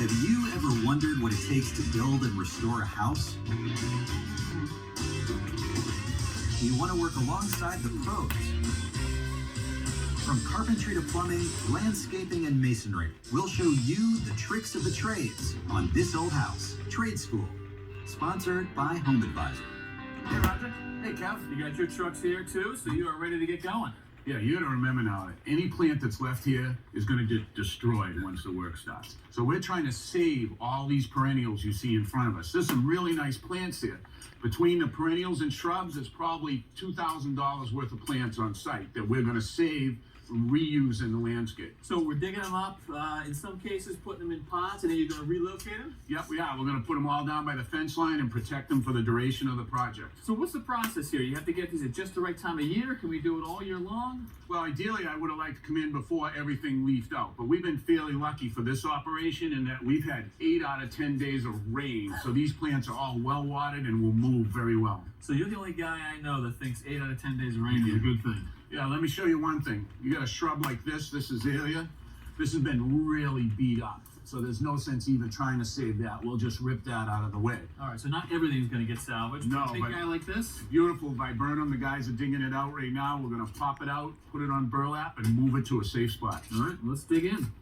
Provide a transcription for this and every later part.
Have you ever wondered what it takes to build and restore a house? Do you want to work alongside the pros? From carpentry to plumbing, landscaping, and masonry, we'll show you the tricks of the trades on This Old House Trade School, sponsored by Home Advisor. Hey, Roger. Hey, Kev. You got your trucks here, too, so you are ready to get going. Yeah, you gotta remember now, any plant that's left here is gonna get destroyed once the work starts. So we're trying to save all these perennials you see in front of us. There's some really nice plants here. Between the perennials and shrubs, there's probably $2,000 worth of plants on site that we're gonna save from reuse in the landscape. So we're digging them up, in some cases putting them in pots, and then you're going to relocate them? Yep, we are. We're gonna put them all down by the fence line and protect them for the duration of the project. So what's the process here? You have to get these at just the right time of year? Can we do it all year long? Well, ideally, I would have liked to come in before everything leafed out, but we've been fairly lucky for this operation in that we've had 8 out of 10 days of rain, so these plants are all well watered and will move very well. So you're the only guy I know that thinks 8 out of 10 days of rain is a good thing. Yeah, let me show you one thing. You got a shrub like this azalea. This has been really beat up, so there's no sense even trying to save that. We'll just rip that out of the way. All right, so not everything's going to get salvaged. No, a big but guy like this? Beautiful viburnum. The guys are digging it out right now. We're gonna pop it out, put it on burlap, and move it to a safe spot. All right, let's dig in.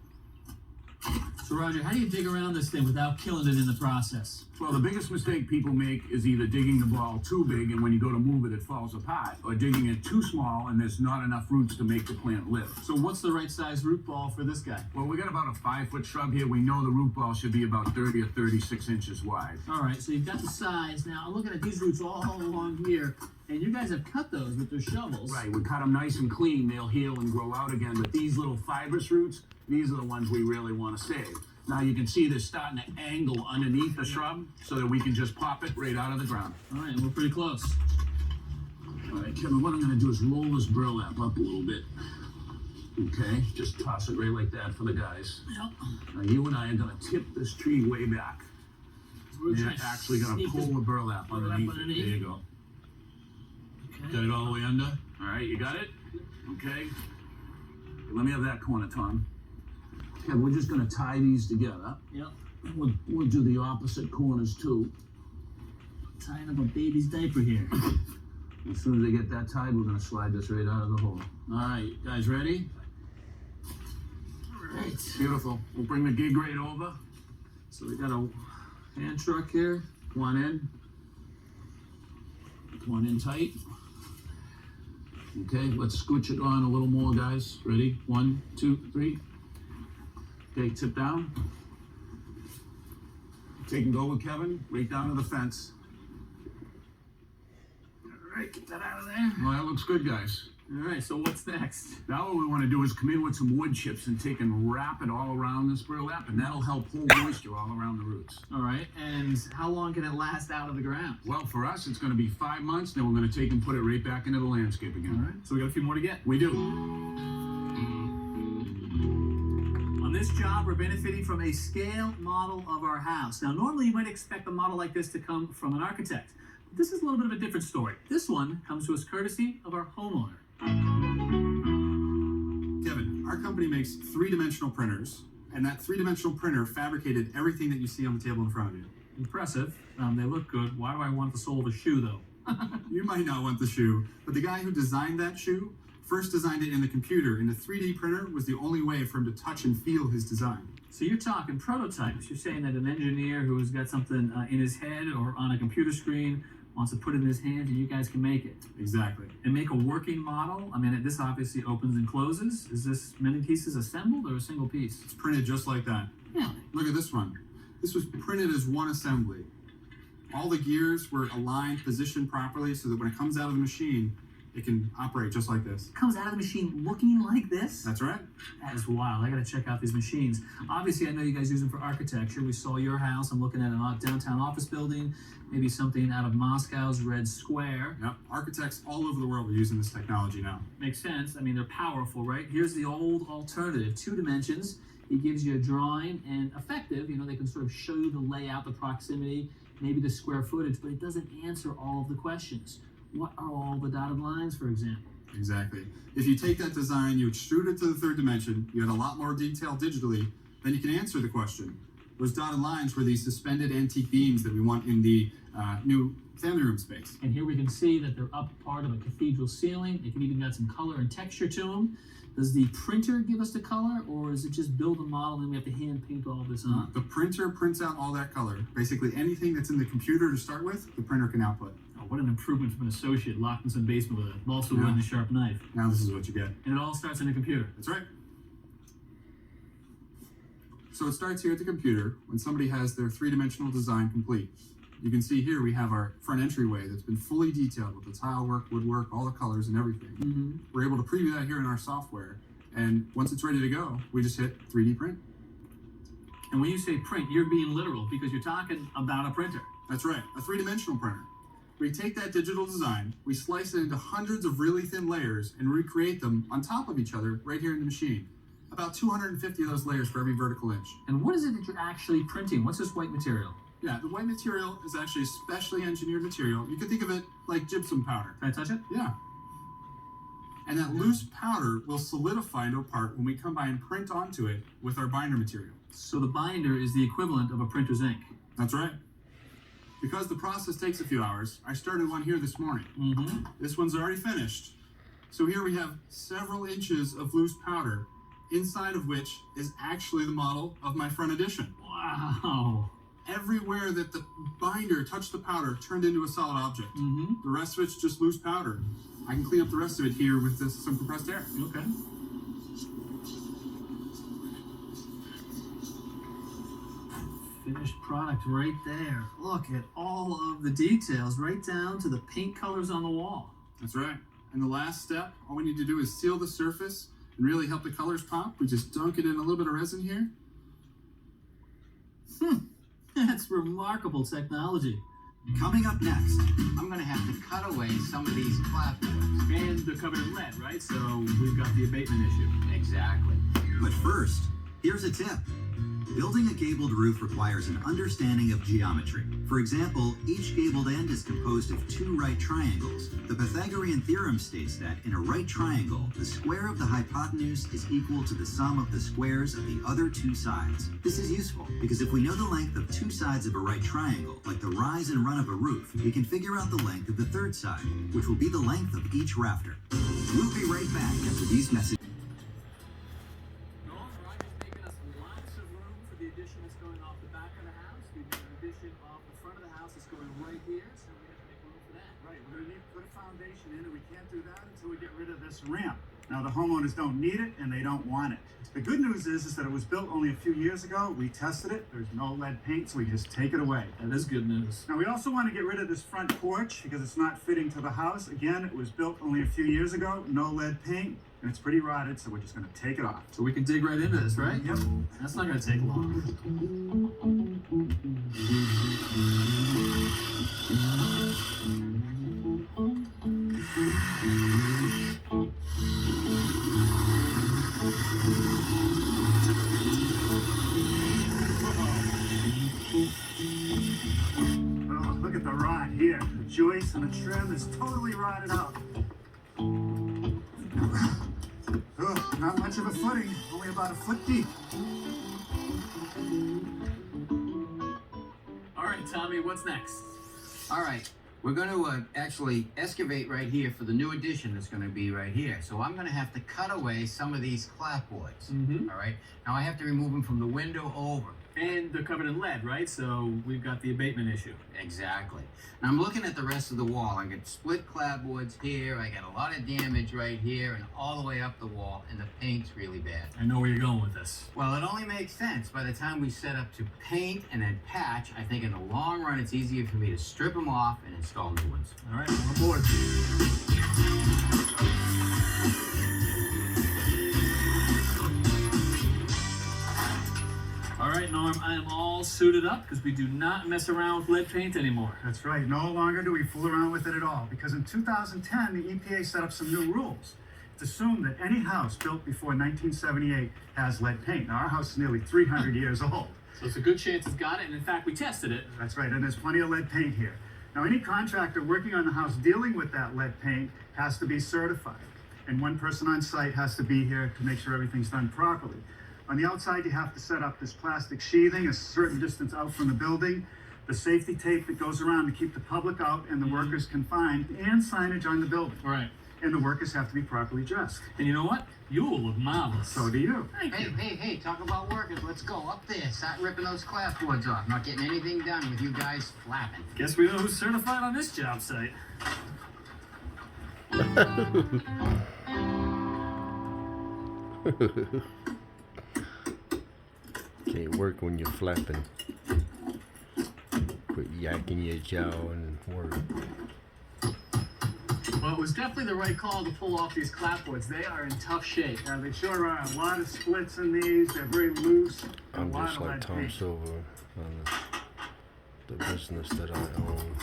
So Roger, how do you dig around this thing without killing it in the process? Well, the biggest mistake people make is either digging the ball too big and when you go to move it, it falls apart, or digging it too small and there's not enough roots to make the plant live. So what's the right size root ball for this guy? Well, we got about a 5-foot shrub here. We know the root ball should be about 30 or 36 inches wide. All right, so you've got the size. Now, I'm looking at these roots all along here, and you guys have cut those with their shovels. Right, we cut them nice and clean. They'll heal and grow out again. But these little fibrous roots, these are the ones we really want to save. Now you can see they're starting to angle underneath the shrub so that we can just pop it right out of the ground. All right, we're pretty close. All right, Kevin, what I'm going to do is roll this burlap up a little bit. Okay, just toss it right like that for the guys. Yep. Now you and I are going to tip this tree way back. We're You're actually going to pull the burlap underneath it. There you go. Okay. Got it all the way under? All right, you got it? Okay. Let me have that corner, Tom. Okay, we're just going to tie these together. Yep. We'll do the opposite corners too. Tying up a baby's diaper here. As soon as they get that tied, we're going to slide this right out of the hole. All right, guys ready? All right. Beautiful. We'll bring the gig right over. So we got a hand truck here. One in. One in tight. Okay, let's scooch it on a little more, guys. Ready? 1, 2, 3. Okay, tip down. Take and go with Kevin, right down to the fence. All right, get that out of there. Well, that looks good, guys. All right, so what's next? Now what we want to do is come in with some wood chips and take and wrap it all around this burlap, and that'll help hold moisture all around the roots. All right, and how long can it last out of the ground? Well, for us, it's going to be 5 months, then we're going to take and put it right back into the landscape again. All right, so we got a few more to get. We do. On this job, we're benefiting from a scale model of our house. Now, normally you might expect a model like this to come from an architect. But this is a little bit of a different story. This one comes to us courtesy of our homeowner. Kevin, our company makes 3-dimensional printers, and that 3-dimensional printer fabricated everything that you see on the table in front of you. Impressive. They look good. Why do I want the sole of a shoe, though? You might not want the shoe, but the guy who designed that shoe first designed it in the computer, and the 3D printer was the only way for him to touch and feel his design. So you're talking prototypes. You're saying that an engineer who's got something in his head or on a computer screen wants to put it in his hands, and you guys can make it. Exactly. And make a working model? I mean, this obviously opens and closes. Is this many pieces assembled or a single piece? It's printed just like that. Really? Look at this one. This was printed as one assembly. All the gears were aligned, positioned properly so that when it comes out of the machine, it can operate just like this. It comes out of the machine looking like this? That's right. That is wild. I gotta check out these machines. Obviously, I know you guys use them for architecture. We saw your house. I'm looking at a downtown office building, maybe something out of Moscow's Red Square. Yep. Architects all over the world are using this technology now. Makes sense. I mean, they're powerful, right? Here's the old alternative, 2 dimensions. It gives you a drawing and effective, they can sort of show you the layout, the proximity, maybe the square footage, but it doesn't answer all of the questions. What are all the dotted lines, for example? Exactly. If you take that design, you extrude it to the 3rd dimension, you add a lot more detail digitally, then you can answer the question, Those dotted lines were these suspended antique beams that we want in the new family room space. And here we can see that they're up part of a cathedral ceiling. They can even got some color and texture to them. Does the printer give us the color, or is it just build a model and we have to hand paint all this on? The printer prints out all that color. Basically anything that's in the computer to start with, the printer can output. Oh, what an improvement from an associate locked in some basement with a balsa wood and a sharp knife. Now this is what you get. And it all starts in the computer. That's right. So it starts here at the computer when somebody has their three-dimensional design complete. You can see here we have our front entryway that's been fully detailed with the tile work, woodwork, all the colors and everything. We're able to preview that here in our software, and once it's ready to go, we just hit 3D print. And when you say print, you're being literal because you're talking about a printer. That's right, a three-dimensional printer. We take that digital design, we slice it into hundreds of really thin layers and recreate them on top of each other right here in the machine. About 250 of those layers for every vertical inch. And what is it that you're actually printing? What's this white material? Yeah, the white material is actually a specially engineered material. You can think of it like gypsum powder. Can I touch it? Yeah. And that loose powder will solidify into a part when we come by and print onto it with our binder material. So the binder is the equivalent of a printer's ink. That's right. Because the process takes a few hours, I started one here this morning. This one's already finished. So here we have several inches of loose powder, inside of which is actually the model of my front addition. Wow. Everywhere that the binder touched the powder turned into a solid object. The rest of it's just loose powder. I can clean up the rest of it here with some compressed air. Okay. Finished product right there. Look at all of the details, right down to the paint colors on the wall. That's right. And the last step, all we need to do is seal the surface and really help the colors pop. We just dunk it in a little bit of resin here. That's remarkable technology. Coming up next, I'm going to have to cut away some of these clapboards. And they're covered in lead, right? So we've got the abatement issue. Exactly. but first, here's a tip. Building a gabled roof requires an understanding of geometry. For example, each gabled end is composed of two right triangles. The Pythagorean theorem states that in a right triangle, the square of the hypotenuse is equal to the sum of the squares of the other two sides. This is useful because if we know the length of two sides of a right triangle, like the rise and run of a roof, we can figure out the length of the third side, which will be the length of each rafter. We'll be right back after these messages. Ramp. Now the homeowners don't need it and they don't want it. The good news is that it was built only a few years ago. We tested it. There's no lead paint, so we just take it away. That is good news. Now we also want to get rid of this front porch because it's not fitting to the house. Again, it was built only a few years ago. No lead paint, and it's pretty rotted, so we're just going to take it off. So we can dig right into this, right? Yep. That's not going to take long. Oh, look at the rot here. The joist and the trim is totally rotted out. Oh, not much of a footing, only about a foot deep. All right, Tommy, what's next? All right, we're going to actually excavate right here for the new addition that's going to be right here. So I'm going to have to cut away some of these clapboards. All right, now I have to remove them from the window over. And they're covered in lead, right? So we've got the abatement issue. Exactly. Now I'm looking at the rest of the wall. I got split clapboards here. I got a lot of damage right here and all the way up the wall, and the paint's really bad. I know where you're going with this. Well, it only makes sense by the time we set up to paint and then patch. I think in the long run, it's easier for me to strip them off and install new ones. All right, I'm on board. All right, Norm, I am all suited up because we do not mess around with lead paint anymore. That's right. No longer do we fool around with it at all. Because in 2010, the EPA set up some new rules. It's assumed that any house built before 1978 has lead paint. Now, our house is nearly 300 years old. So it's a good chance it's got it, and in fact, we tested it. That's right, and there's plenty of lead paint here. Now, any contractor working on the house dealing with that lead paint has to be certified. And one person on site has to be here to make sure everything's done properly. On the outside, you have to set up this plastic sheathing a certain distance out from the building, the safety tape that goes around to keep the public out and the workers confined, and signage on the building. Right. And the workers have to be properly dressed. And you know what? You will look marvelous. So do you. Thank you. Hey, talk about workers. Let's go up there. Start ripping those clapboards off. Not getting anything done with you guys flapping. Guess we know who's certified on this job site. Can't work when you're flapping. Quit yakking your jaw and work. Well, it was definitely the right call to pull off these clapboards. They are in tough shape. Now, they sure are. A lot of splits in these. They're very loose. I'm a lot just of like lead Tom paint. Silva on the business that I own.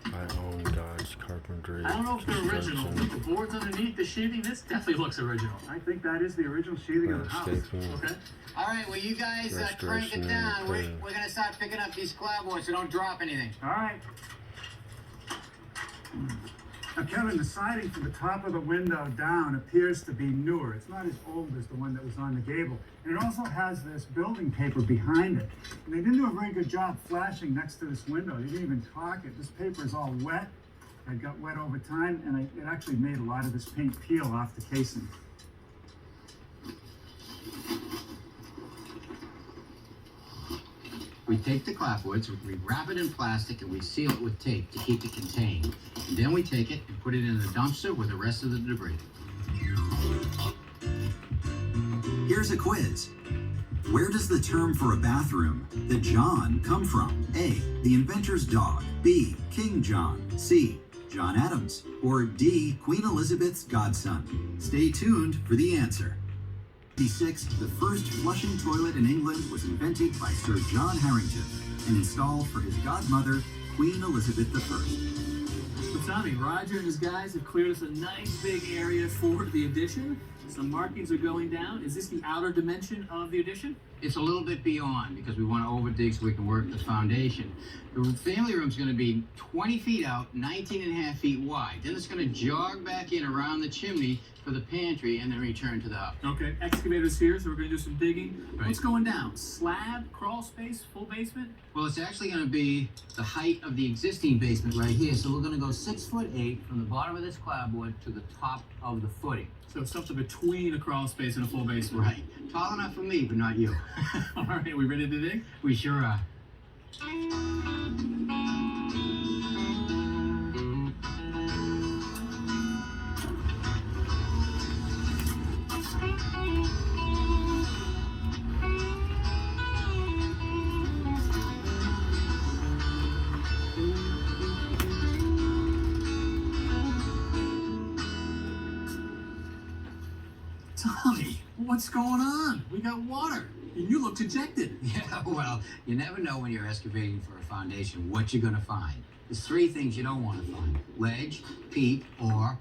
I own God's Carpentry. I don't know if they're original, but Construction, the boards underneath the sheathing, this definitely looks original. I think that is the original sheathing of the house. Landscaping. Okay. All right, well, you guys crank Restoration it down. and We're repair. going to start picking up these clapboards, so don't drop anything. All right. Now, Kevin, the siding from the top of the window down appears to be newer. It's not as old as the one that was on the gable. And it also has this building paper behind it. And they didn't do a very good job flashing next to this window. They didn't even caulk it. This paper is all wet. It got wet over time, and it actually made a lot of this paint peel off the casing. We take the clapboards, we wrap it in plastic, and we seal it with tape to keep it contained. And then we take it and put it in the dumpster with the rest of the debris. Here's a quiz. Where does the term for a bathroom, the John, come from? A, the inventor's dog. B, King John. C, John Adams. Or D, Queen Elizabeth's godson. Stay tuned for the answer. 1956, the first flushing toilet in England was invented by Sir John Harrington and installed for his godmother, Queen Elizabeth I. So Tommy, Roger and his guys have cleared us a nice big area for the addition. Some markings are going down. Is this the outer dimension of the addition? It's a little bit beyond because we want to overdig so we can work the foundation. The family room's going to be 20 feet out, 19 and a half feet wide. Then it's going to jog back in around the chimney for the pantry and then return to the house. Okay, excavator's here, so we're going to do some digging. Right. What's going down? Slab, crawl space, full basement? Well, it's actually going to be the height of the existing basement right here. So we're going to go 6'8" from the bottom of this clapboard to the top of the footing. So something between a crawl space and a full basement. Right. Tall enough for me, but not you. All right, we ready to dig? We sure are. Tommy, what's going on? We got water, and you look dejected. Yeah, well, you never know when you're excavating for a foundation what you're going to find. There's three things you don't want to find: ledge, peat, or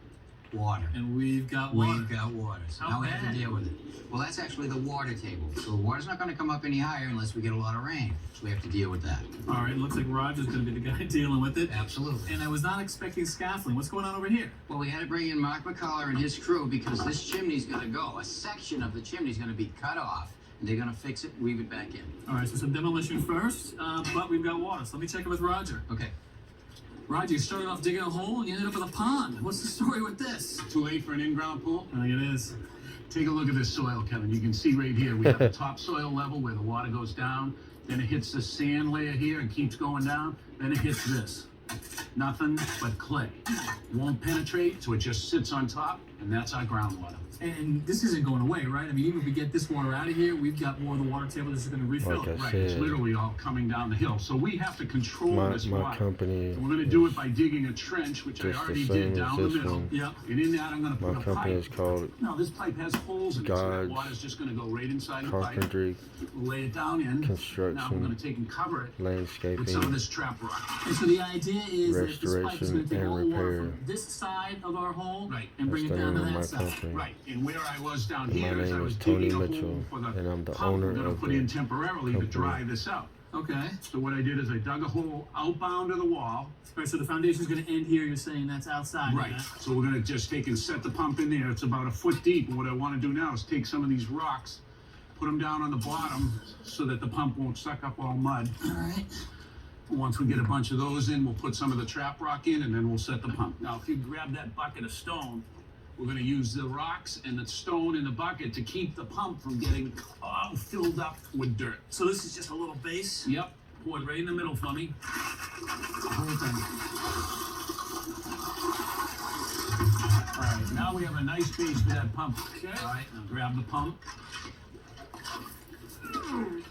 water. And we've got water. We've got water, so How now we have bad? to deal with it. Well, that's actually the water table. So the water's not going to come up any higher unless we get a lot of rain. So we have to deal with that. All right, looks like Roger's going to be the guy dealing with it. Absolutely. And I was not expecting scaffolding. What's going on over here? Well, we had to bring in Mark McCullough and his crew because this chimney's going to go. A section of the chimney's going to be cut off. And they're going to fix it, weave it back in. All right, so some demolition first, but we've got water. So let me check it with Roger. Okay. Roger, you started off digging a hole and you ended up with a pond. What's the story with this? Too late for an in-ground pool? I think it is. Take a look at this soil, Kevin. You can see right here, we have the topsoil level where the water goes down. Then it hits the sand layer here and keeps going down. Then it hits this. Nothing but clay. Won't penetrate, so it just sits on top, and that's our groundwater. And this isn't going away, right? I mean, even if we get this water out of here, we've got more of the water table that's going to refill Like it. I Right, it's said, literally all coming down the hill. So we have to control this my water. company And we're going to do it by digging a trench, which I just the already same did as down the this middle. one. Yeah. And in that, I'm going to My put a company pipe. is called Now, this pipe has holes in it, so that God's water's just going to go right inside the pipe. Carpentry, We'll lay it down in. Now we're Construction, going to take and cover it with some of Landscaping, this trap rock. And so the idea is that this pipe is going Restoration to take and all the water repair. from this side of our hole Right. and bring That's it the down to name of my that side. company. Right, and where I was down My here is I name was is Tony digging a Mitchell, hole for the and I'm the pump owner we're going to of put the in temporarily to company. dry this out. Okay. So what I did is I dug a hole outbound of the wall. All right, so the foundation's going to end here. You're saying that's outside. Right. Yeah? So we're going to just take and set the pump in there. It's about a foot deep. And what I want to do now is take some of these rocks put them down on the bottom so that the pump won't suck up all mud. All right. Once we get a bunch of those in, we'll put some of the trap rock in, and then we'll set the pump. Now, if you grab that bucket of stone, we're going to use the rocks and the stone in the bucket to keep the pump from getting all filled up with dirt. So this is just a little base? Yep. Pour it right in the middle for me. The whole thing. All right, now we have a nice base for that pump. Okay. All right, now grab the pump.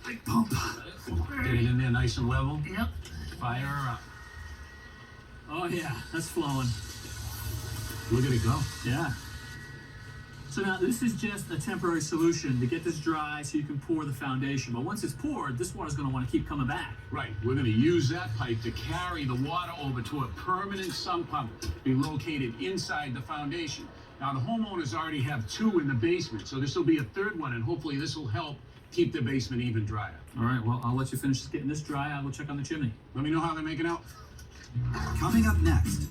Big pump. Get it in there nice and level. Yep. Fire her up. Oh yeah, that's flowing. Look at it go. Yeah. So now this is just a temporary solution to get this dry so you can pour the foundation. But once it's poured, this water's going to want to keep coming back. Right, we're going to use that pipe to carry the water over to a permanent sump pump be located inside the foundation. Now the homeowners already have 2 in the basement, so this will be a 3rd one, and hopefully this will help keep the basement even drier. All right, well, I'll let you finish getting this dry. I'll go check on the chimney. Let me know how they're making out. Coming up next,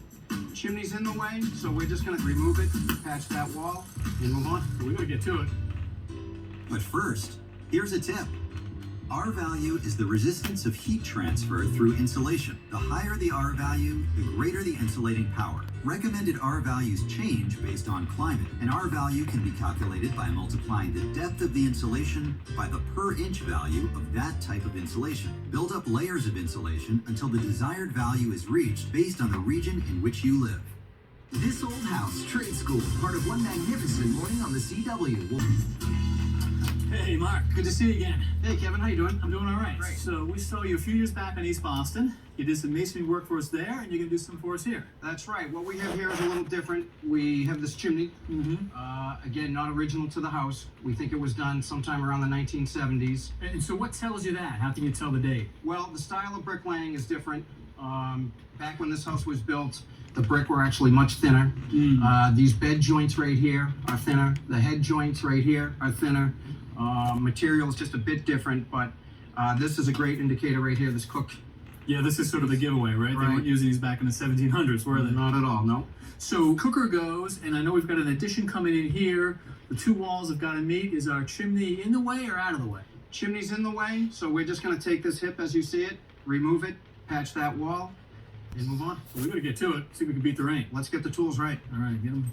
Chimney's in the way, so we're just gonna remove it, patch that wall, and move on. So we got to get to it. but first, here's a tip. R value is the resistance of heat transfer through insulation. The higher the R value, the greater the insulating power. Recommended R values change based on climate. An R value can be calculated by multiplying the depth of the insulation by the per inch value of that type of insulation. Build up layers of insulation until the desired value is reached based on the region in which you live. This Old House Trade School, part of one magnificent morning on the CW. Hey, Mark. Good to see you again. Hey, Kevin, how you doing? I'm doing all right. Great. So we saw you a few years back in East Boston. You did some masonry work for us there, and you're going to do some for us here. That's right. What we have here is a little different. We have this chimney. Again, not original to the house. We think it was done sometime around the 1970s. And so what tells you that? How can you tell the date? Well, the style of bricklaying is different. Back when this house was built, the brick were actually much thinner. These bed joints right here are thinner. The head joints right here are thinner. Material is just a bit different, but this is a great indicator right here. This cook. Yeah, this is sort of the giveaway, right? They Right. weren't using these back in the 1700s, were they? Not at all, no. So cooker goes, and I know we've got an addition coming in here. The 2 walls have got to meet. Is our chimney in the way or out of the way? Chimney's in the way, so we're just going to take this hip as you see it, remove it, patch that wall, and move on. So we got to get to it. See if we can beat the rain. Let's get the tools right. All right, get them.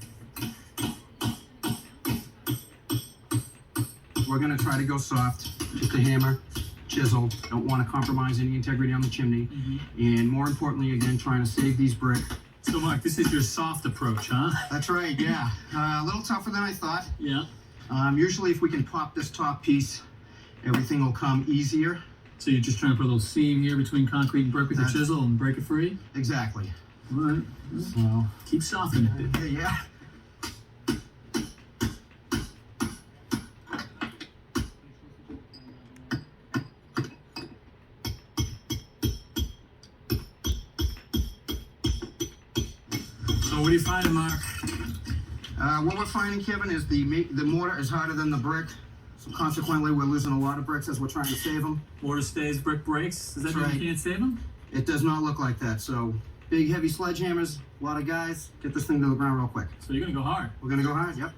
We're going to try to go soft, just a hammer, chisel. Don't want to compromise any integrity on the chimney. And more importantly, again, trying to save these brick. So, Mark, this is your soft approach, huh? That's right, yeah. A little tougher than I thought. Yeah. Usually if we can pop this top piece, everything will come easier. So you're just trying to put a little seam here between concrete and brick with your chisel and break it free? Exactly. All right. So, Keep softening it. yeah. So what are you finding, Mark? What we're finding, Kevin, is the mortar is harder than the brick. So consequently, we're losing a lot of bricks as we're trying to save them. Mortar stays, brick breaks. Does that mean That's you right. can't save them? It does not look like that. So big, heavy sledgehammers, a lot of guys. Get this thing to the ground real quick. So you're going to go hard. We're going to go hard, yep.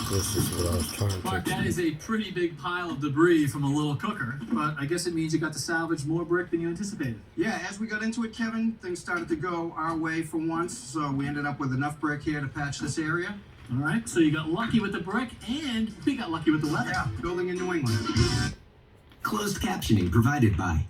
This is what I was trying Mark, to that is a pretty big pile of debris from a little cooker, but I guess it means you got to salvage more brick than you anticipated. Yeah, as we got into it, Kevin, things started to go our way for once. So we ended up with enough brick here to patch this area. All right, so you got lucky with the brick, and we got lucky with the weather. Yeah, building in New England. Closed captioning provided by